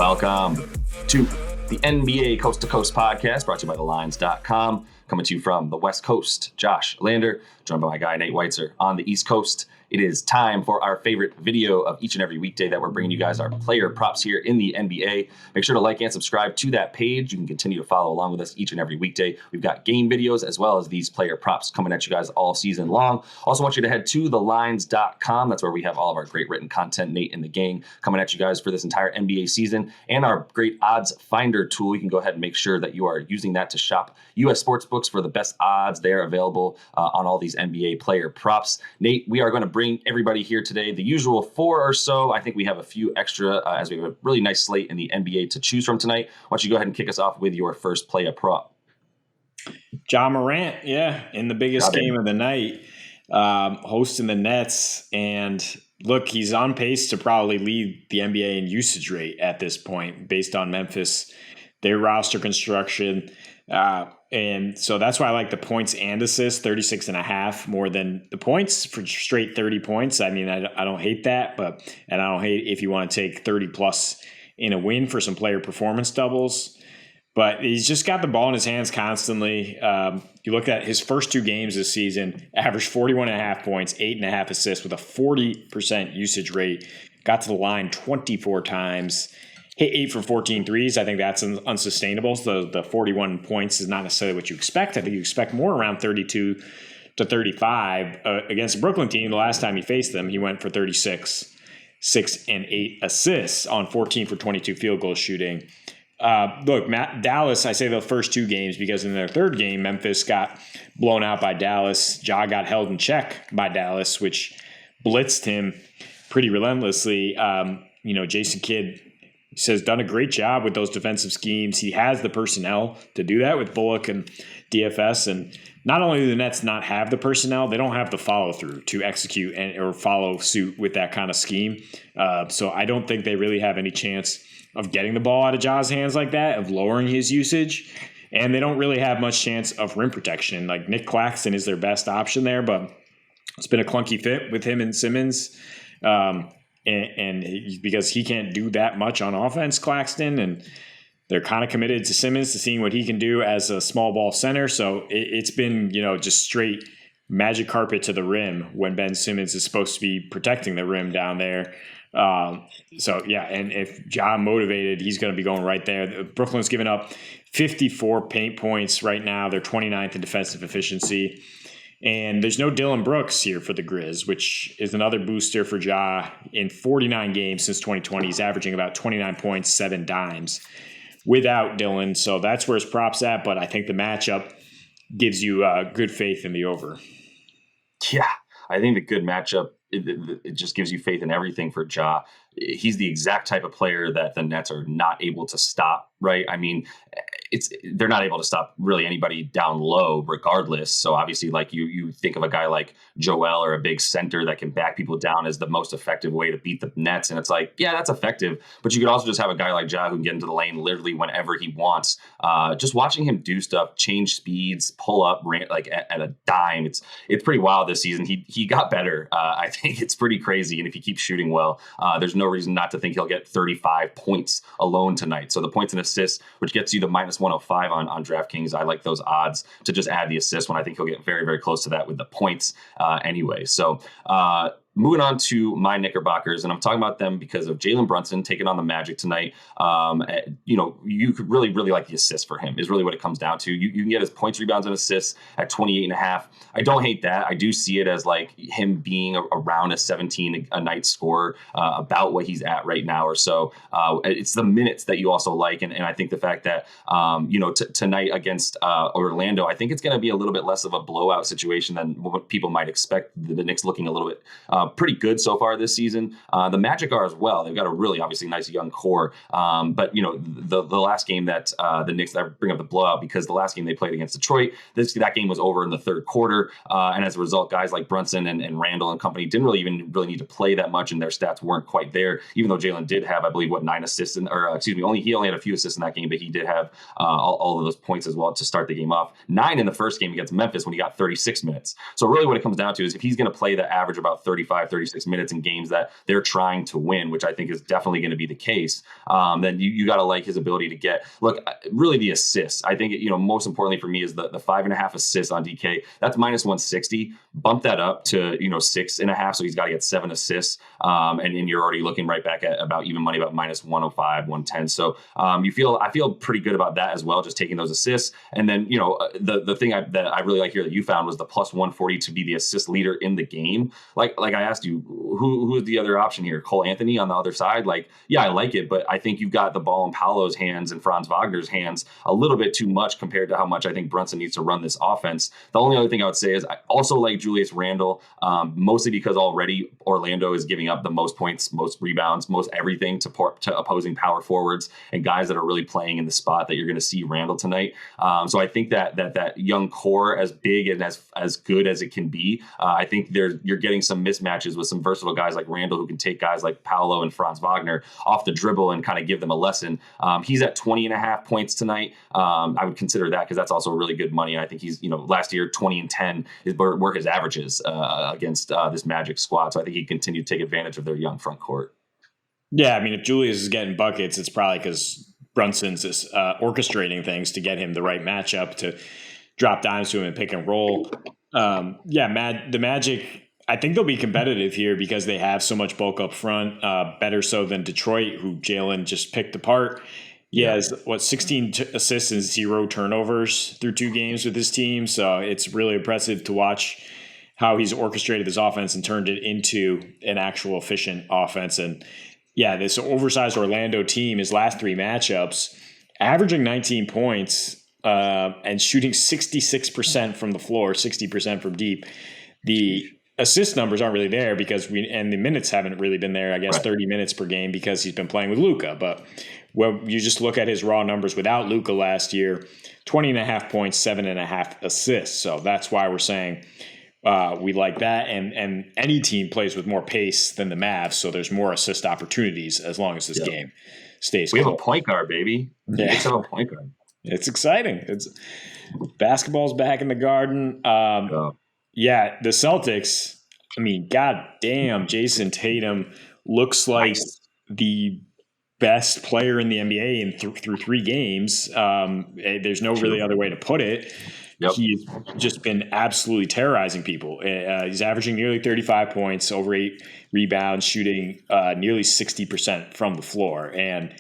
Welcome to the NBA Coast to Coast podcast brought to you by thelines.com. Coming to you from the West Coast, Josh Lander, joined by my guy Nate Weitzer on the East Coast. It is time for our favorite video of each and every weekday that we're bringing you guys our player props here in the NBA. Make sure to like and subscribe to that page. You can continue to follow along with us each and every weekday. We've got game videos as well as these player props coming at you guys all season long. Also want you to head to thelines.com. That's where we have all of our great written content. Nate and the gang coming at you guys for this entire NBA season, and our great odds finder tool. You can go ahead and make sure that you are using that to shop U.S. sportsbooks for the best odds there available on all these NBA player props. Nate, we are going to bring everybody here today, the usual 4 or so. I think we have a few extra as we have a really nice slate in the NBA to choose from tonight. Why don't you go ahead and kick us off with your first player prop? Morant, in the biggest game of the night, hosting the Nets. And look, he's on pace to probably lead the NBA in usage rate at this point based on Memphis, their roster construction. And so that's why I like the points and assists, 36.5 more than the points for straight 30 points. I mean, I don't hate that, and I don't hate if you want to take 30 plus in a win for some player performance doubles. But he's just got the ball in his hands constantly. You look at his first 2 games this season, averaged 41.5 points, 8.5 assists with a 40% usage rate. Got to the line 24 times. Hit 8 for 14 threes. I think that's unsustainable. So the 41 points is not necessarily what you expect. I think you expect more around 32 to 35. Against the Brooklyn team, the last time he faced them, he went for 36, 6 and 8 assists on 14 for 22 field goal shooting. Dallas, I say the first 2 games because in their third game, Memphis got blown out by Dallas. Ja got held in check by Dallas, which blitzed him pretty relentlessly. Jason Kidd has done a great job with those defensive schemes. He has the personnel to do that with Bullock and DFS. And not only do the Nets not have the personnel, they don't have the follow through to execute or follow suit with that kind of scheme. So I don't think they really have any chance of getting the ball out of Ja's hands like that, of lowering his usage. And they don't really have much chance of rim protection. Like Nick Claxton is their best option there, but it's been a clunky fit with him and Simmons. And because he can't do that much on offense, Claxton, and they're kind of committed to Simmons to seeing what he can do as a small ball center. So it's been, just straight magic carpet to the rim when Ben Simmons is supposed to be protecting the rim down there. And if Ja motivated, he's going to be going right there. Brooklyn's given up 54 paint points right now. They're 29th in defensive efficiency. And there's no Dylan Brooks here for the Grizz, which is another booster for Ja. In 49 games since 2020, he's averaging about 29 points, 7 dimes without Dylan. So that's where his prop's at. But I think the matchup gives you good faith in the over. Yeah, I think the good matchup, it just gives you faith in everything for Ja. He's the exact type of player that the Nets are not able to stop, right? I mean, they're not able to stop really anybody down low regardless. So obviously, like you think of a guy like Joel or a big center that can back people down as the most effective way to beat the Nets. And it's like, yeah, that's effective. But you could also just have a guy like Ja who can get into the lane literally whenever he wants. Just watching him do stuff, change speeds, pull up like at a dime. It's pretty wild this season. He got better. I think it's pretty crazy. And if he keeps shooting well, there's no reason not to think he'll get 35 points alone tonight. So the points and assists, which gets you the minus 105 on DraftKings. I like those odds to just add the assist when I think he'll get very, very close to that with the points anyway. So moving on to my Knickerbockers, and I'm talking about them because of Jalen Brunson taking on the Magic tonight. You could really, really like the assist for him is really what it comes down to. You can get his points, rebounds, and assists at 28.5. I don't hate that. I do see it as like him being around a 17 a night scorer, about what he's at right now or so. It's the minutes that you also like, and I think the fact that tonight against Orlando, I think it's going to be a little bit less of a blowout situation than what people might expect. The Knicks looking a little bit pretty good so far this season. The Magic are as well. They've got a really obviously nice young core. But the last game that the Knicks, I bring up the blowout because the last game they played against Detroit, that game was over in the third quarter. And as a result, guys like Brunson and Randall and company didn't really need to play that much, and their stats weren't quite there. Even though Jalen did have, I believe, 9 assists, he only had a few assists in that game, but he did have all of those points as well to start the game off. 9 in the first game against Memphis when he got 36 minutes. So really what it comes down to is if he's going to play the average about 35 35, 36 minutes in games that they're trying to win, which I think is definitely going to be the case, then you got to like his ability to get, look, really the assists. I think, most importantly for me is the 5.5 assists on DK. That's minus 160. Bump that up to, 6.5. So he's got to get 7 assists. And you're already looking right back at about even money, about minus 105, 110. So I feel pretty good about that as well, just taking those assists. And then, the thing that I really like here that you found was the plus 140 to be the assist leader in the game. Like I asked you, who is the other option here? Cole Anthony on the other side? I like it, but I think you've got the ball in Paolo's hands and Franz Wagner's hands a little bit too much compared to how much I think Brunson needs to run this offense. The only other thing I would say is I also like Julius Randle, mostly because already Orlando is giving up the most points, most rebounds, most everything to opposing power forwards and guys that are really playing in the spot that you're going to see Randle tonight. So I think that young core, as big and as good as it can be, I think you're getting some mismatches with some versatile guys like Randle who can take guys like Paolo and Franz Wagner off the dribble and kind of give them a lesson. He's at 20.5 points tonight. I would consider that because that's also really good money. And I think he's, last year 20 and 10 were his averages against this Magic squad. So I think he continued to take advantage of their young front court. Yeah, I mean, if Julius is getting buckets, it's probably because Brunson's is orchestrating things to get him the right matchup to drop dimes to him and pick and roll. The Magic, I think they'll be competitive here because they have so much bulk up front, better so than Detroit, who Jalen just picked apart. He has, 16 assists and 0 turnovers through 2 games with his team. So it's really impressive to watch how he's orchestrated this offense and turned it into an actual efficient offense. And this oversized Orlando team, his last 3 matchups, averaging 19 points and shooting 66% from the floor, 60% from deep. The assist numbers aren't really there because the minutes haven't really been there, I guess, right. 30 minutes per game because he's been playing with Luka. But when you just look at his raw numbers without Luka last year, 20.5 points, 7.5 assists. So that's why we're saying we like that. And any team plays with more pace than the Mavs, so there's more assist opportunities as long as this game stays cool. We have a point guard, baby. We have a point guard. It's exciting. Basketball's back in the Garden. The Celtics, I mean, god damn, Jayson Tatum looks like the best player in the NBA through 3 games. There's no really other way to put it. Yep. He's just been absolutely terrorizing people. He's averaging nearly 35 points, over 8 rebounds, shooting nearly 60% from the floor. And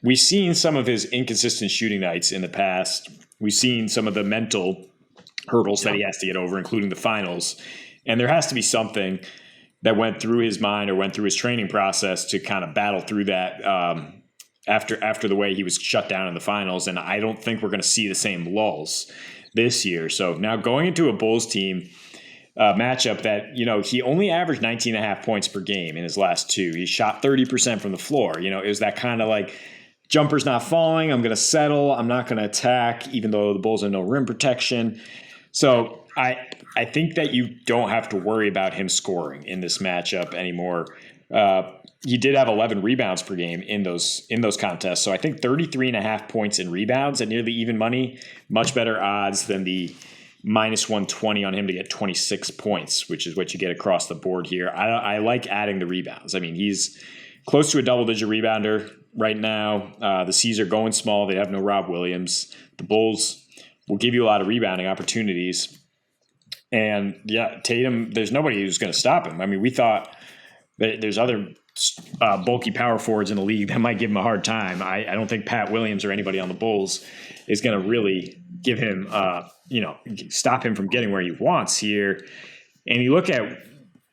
we've seen some of his inconsistent shooting nights in the past. We've seen some of the mental hurdles that he has to get over, including the finals. And there has to be something that went through his mind or went through his training process to kind of battle through that after the way he was shut down in the finals. And I don't think we're going to see the same lulls this year. So now going into a Bulls team matchup that, he only averaged 19.5 points per game in his last 2. He shot 30% from the floor. It was that kind of like, jumper's not falling, I'm going to settle, I'm not going to attack, even though the Bulls have no rim protection. So I think that you don't have to worry about him scoring in this matchup anymore. He did have 11 rebounds per game in those contests. So I think 33.5 points in rebounds at nearly even money, much better odds than the minus 120 on him to get 26 points, which is what you get across the board here. I like adding the rebounds. I mean, he's close to a double-digit rebounder right now. The C's are going small. They have no Rob Williams. The Bulls will give you a lot of rebounding opportunities. And, Tatum, there's nobody who's going to stop him. I mean, we thought that there's other bulky power forwards in the league that might give him a hard time. I don't think Pat Williams or anybody on the Bulls is going to really give him, stop him from getting where he wants here. And you look at,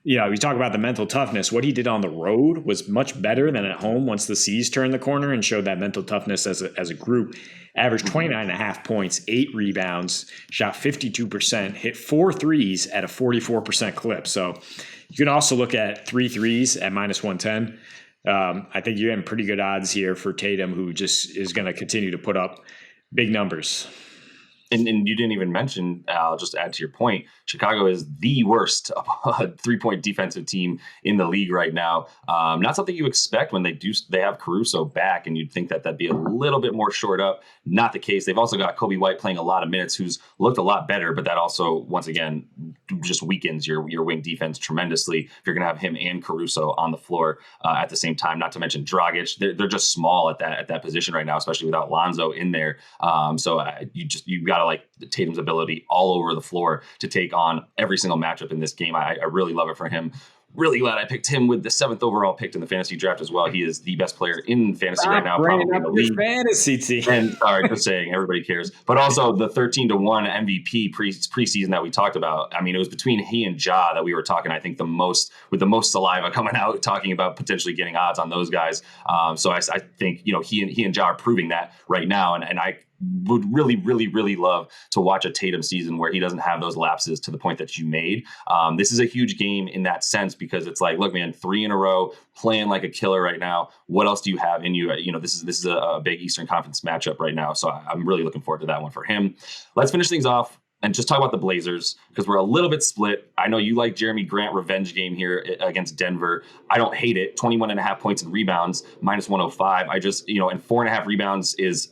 you talk about the mental toughness. What he did on the road was much better than at home once the C's turned the corner and showed that mental toughness as a group. Averaged 29.5 points, 8 rebounds, shot 52%, hit 4 threes at a 44% clip. So you can also look at 3 threes at minus 110. I think you're in pretty good odds here for Tatum, who just is going to continue to put up big numbers. And you didn't even mention, I'll just add to your point, Chicago is the worst 3-point defensive team in the league right now. Not something you expect when they have Caruso back, and you'd think that that'd be a little bit more shored up. Not the case. They've also got Kobe White playing a lot of minutes, who's looked a lot better, but that also, once again, just weakens your wing defense tremendously if you're going to have him and Caruso on the floor at the same time. Not to mention Dragic. They're just small at that position right now, especially without Lonzo in there. So you got to like Tatum's ability all over the floor to take on every single matchup in this game. I really love it for him. Really glad I picked him with the 7th overall pick in the fantasy draft as well. He is the best player in fantasy right now, probably in the league. Fantasy team. And sorry, just saying, everybody cares. But also the 13-1 MVP preseason that we talked about. I mean, it was between he and Ja that we were talking, I think, the most saliva coming out, talking about potentially getting odds on those guys. So I think, he and Ja are proving that right now. And I would really, really, really love to watch a Tatum season where he doesn't have those lapses to the point that you made. This is a huge game in that sense, because it's like, look, man, 3 in a row, playing like a killer right now. What else do you have in you? This is a big Eastern Conference matchup right now. So I'm really looking forward to that one for him. Let's finish things off and just talk about the Blazers, because we're a little bit split. I know you like Jerami Grant revenge game here against Denver. I don't hate it. 21.5 points and rebounds, minus 105. I just, and 4.5 rebounds is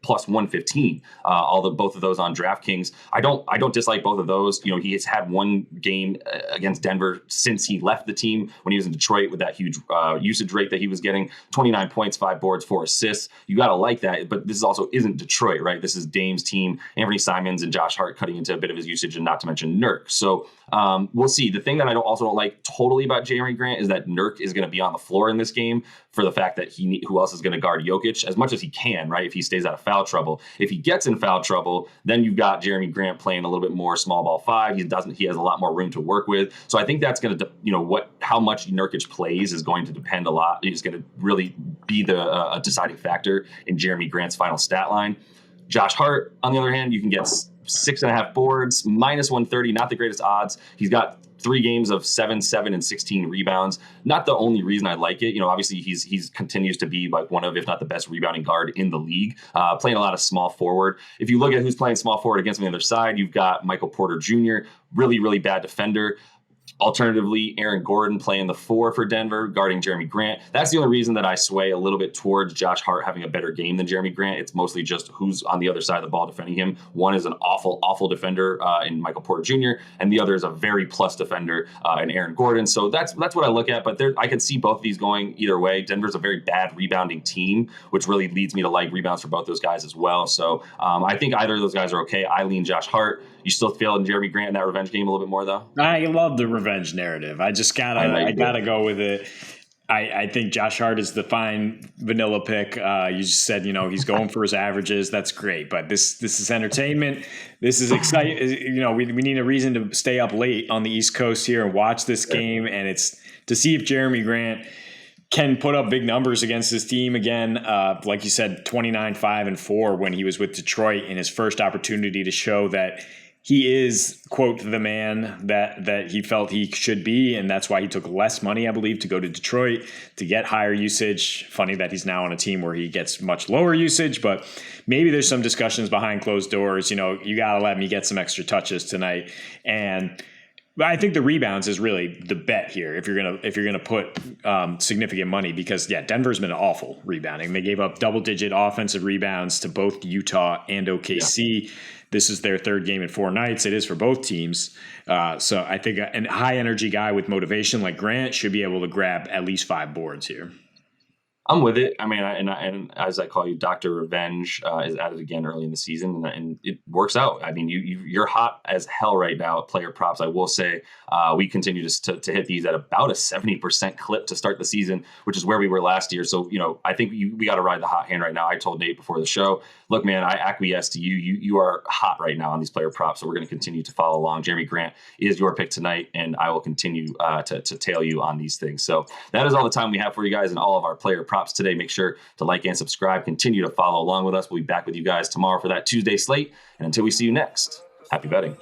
plus 115. Both of those on DraftKings. I don't dislike both of those. He has had one game against Denver since he left the team when he was in Detroit with that huge usage rate that he was getting. 29 points, 5 boards, 4 assists. You got to like that. But this also isn't Detroit, right? This is Dame's team. Anthony Simons and Josh Hart cutting into a bit of his usage, and not to mention Nurk. So we'll see. The thing that I also don't like totally about Jerami Grant is that Nurk is going to be on the floor in this game for the fact that who else is going to guard Jokic as much as he can, right? If he stays out of foul trouble. If he gets in foul trouble, then you've got Jerami Grant playing a little bit more small ball 5. He has a lot more room to work with. So I think that's going to, how much Nurkic plays is going to depend a lot. He's going to really be the deciding factor in Jerami Grant's final stat line. Josh Hart, on the other hand, you can get 6.5 boards, minus 130, not the greatest odds. He's got 3 games of 7, 7, and 16 rebounds. Not the only reason I like it. Obviously he's continues to be like one of, if not the best rebounding guard in the league, playing a lot of small forward. If you look at who's playing small forward against him on the other side, you've got Michael Porter Jr., really, really bad defender. Alternatively, Aaron Gordon playing the 4 for Denver, guarding Jerami Grant. That's the only reason that I sway a little bit towards Josh Hart having a better game than Jerami Grant. It's mostly just who's on the other side of the ball defending him. One is an awful, awful defender in Michael Porter Jr., and the other is a very plus defender in Aaron Gordon. So that's what I look at, but I can see both of these going either way. Denver's a very bad rebounding team, which really leads me to like rebounds for both those guys as well. So I think either of those guys are okay. I lean Josh Hart. You still feel in Jerami Grant in that revenge game a little bit more, though? I love the revenge narrative. I just gotta go with it. I think Josh Hart is the fine vanilla pick. You just said, he's going for his averages. That's great. But this is entertainment. This is exciting. We need a reason to stay up late on the East Coast here and watch this game. And it's to see if Jerami Grant can put up big numbers against his team again. Like you said, 29, 5, and 4 when he was with Detroit in his first opportunity to show that he is, quote, the man that he felt he should be, and that's why he took less money, I believe, to go to Detroit to get higher usage. Funny that he's now on a team where he gets much lower usage, but maybe there's some discussions behind closed doors. You got to let me get some extra touches tonight. And I think the rebounds is really the bet here if you're gonna put significant money, because Denver's been awful rebounding. They gave up double-digit offensive rebounds to both Utah and OKC. Yeah. This is their 3rd game in 4 nights. It is for both teams. So I think a high-energy guy with motivation like Grant should be able to grab at least 5 boards here. I'm with it. I mean, and as I call you, Dr. Revenge is added again early in the season, and it works out. I mean, you're hot as hell right now at player props. I will say we continue to hit these at about a 70% clip to start the season, which is where we were last year. So, I think we got to ride the hot hand right now. I told Nate before the show, look, man, I acquiesce to you. You are hot right now on these player props, so we're going to continue to follow along. Jerami Grant is your pick tonight, and I will continue to tail you on these things. So that is all the time we have for you guys and all of our player props today. Make sure to like and subscribe. Continue to follow along with us. We'll be back with you guys tomorrow for that Tuesday slate. And until we see you next, happy betting.